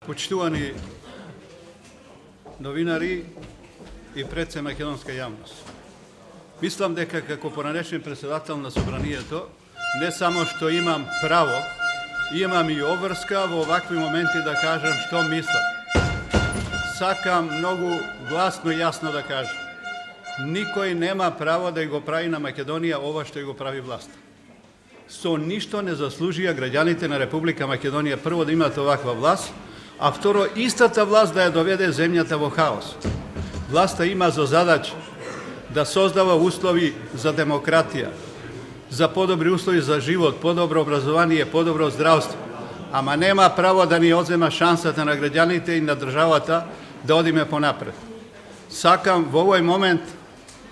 Почитувани новинари и пред се македонска јавност. Мислам дека како поранешен председател на собранието, не само што имам право, имам и обврска во овакви моменти да кажам што мислам. Сакам многу гласно и јасно да кажам. Никој нема право да го прави на Македонија ова што го прави власт. Со ништо не заслужија граѓаните на Република Македонија прво да имат оваква власт, а второ, истата власт да ја доведе земјата во хаос. Власта има за задача да создава услови за демократија, за подобри услови за живот, подобро образование, подобро здравство, ама нема право да ни одзема шансата на граѓаните и на државата да одиме понапред. Сакам во овој момент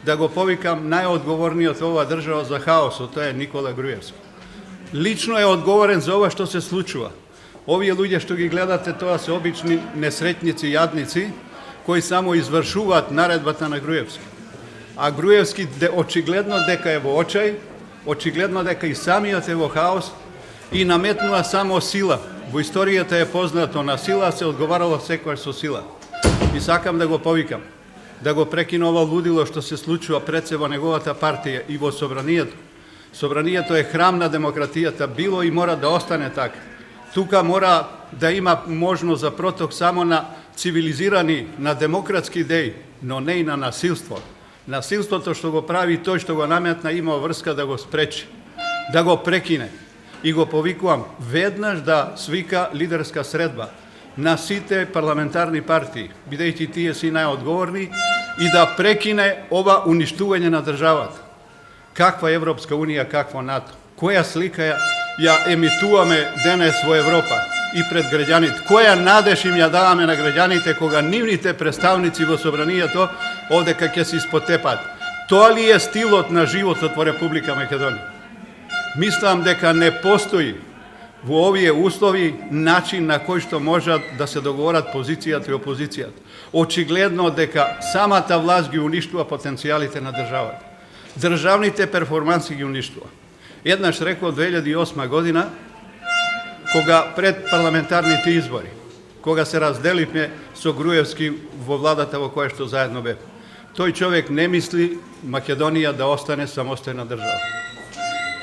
да го повикам најодговорниот во оваа држава за хаосот, тоа е Никола Груевски. Лично е одговорен за ова што се случува. Овие луѓе што ги гледате, тоа се обични несретници, јадници, кои само извршуваат наредбата на Груевски. А Груевски очигледно дека е во очај, очигледно дека и самиот е во хаос и наметнува само сила. Во историјата е познато, на сила се одговарало секојаш со сила. И сакам да го повикам, да го прекине ова лудило што се случува пред се во неговата партија и во собранието. Собранието е храм на демократијата, било и мора да остане така. Тука мора да има можност за проток само на цивилизирани, на демократски идеи, но не и на насилство. Насилството што го прави тој што го наметна има врска да го спречи, да го прекине. И го повикувам веднаш да свика лидерска средба на сите парламентарни партии, бидејќи тие си најодговорни, и да прекине ова уништување на државата. Каква Европска унија, какво НАТО? Која слика ја емитуваме денес во Европа и пред граѓаните? Која надеж им ја даваме на граѓаните кога нивните представници во собранието овдека ќе се испотепат? Тоа ли е стилот на животот во Република Македонија? Мислам дека не постои во овие услови начин на кој што можат да се договорат позицијата и опозицијата. Очигледно дека самата власт ги уништува потенцијалите на државата. Државните перформанси ги уништува. Еднаш рекол 2008 година, кога пред парламентарните избори, кога се разделивме со Груевски во владата во која што заедно бе. Тој човек не мисли Македонија да остане самостојна држава.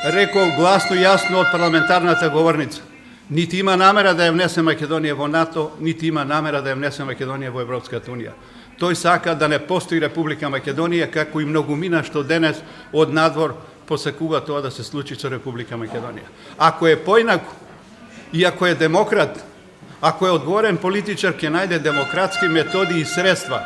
Рекол гласно и јасно од парламентарната говорница. Нити има намера да ја внесе Македонија во НАТО, нити има намера да ја внесе Македонија во Европската унија. Тој сака да не постои Република Македонија, како и многумина што денес од надвор посакува тоа да се случи со Република Македонија. Ако е поинаку и ако е демократ, ако е одговорен политичар, ќе најде демократски методи и средства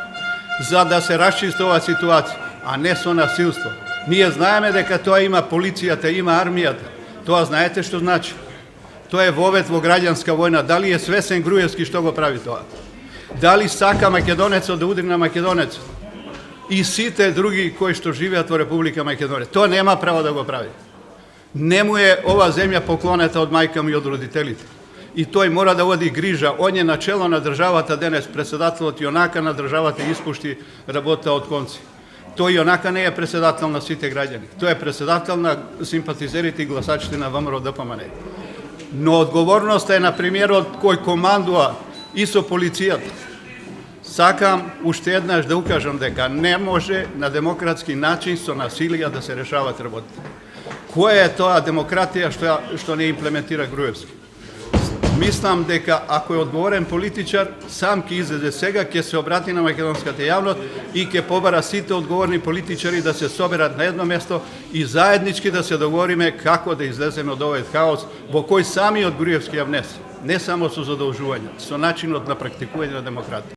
за да се расчисти оваа ситуација, а не со насилство. Ние знаеме дека тоа има полицијата, има армијата. Тоа знаете што значи. Тоа е вовет во граѓанска војна. Дали е свесен Груевски што го прави тоа? Дали сака македонецот да удри на македонецот? И сите други кои што живеат во Република Македонија. Тоа нема право да го прави. Не му е ова земја поклонета од мајка му и од родителите. И тој мора да води грижа. Он е начело на државата денес, председателот и онака на државата испушти работа од конци. Тој и онака не е председател на сите граѓани. Тој е председател на симпатизерите и гласачите на ВМРО ДПМН. Но одговорноста е на премиерот кој командува и со полицијата. Сакам уште еднаш да укажам дека не може на демократски начин со насилие да се решават работите. Која е тоа демократија што не имплементира Груевски? Мислам дека ако е одговорен политичар, сам ќе излезе сега, ќе се обрати на македонската јавност и ќе побара сите одговорни политичари да се соберат на едно место и заеднички да се договориме како да излеземе од овој хаос во кој самиот Груевски ја внесе. Не само со задолжување, со начинот на практикување на демократија.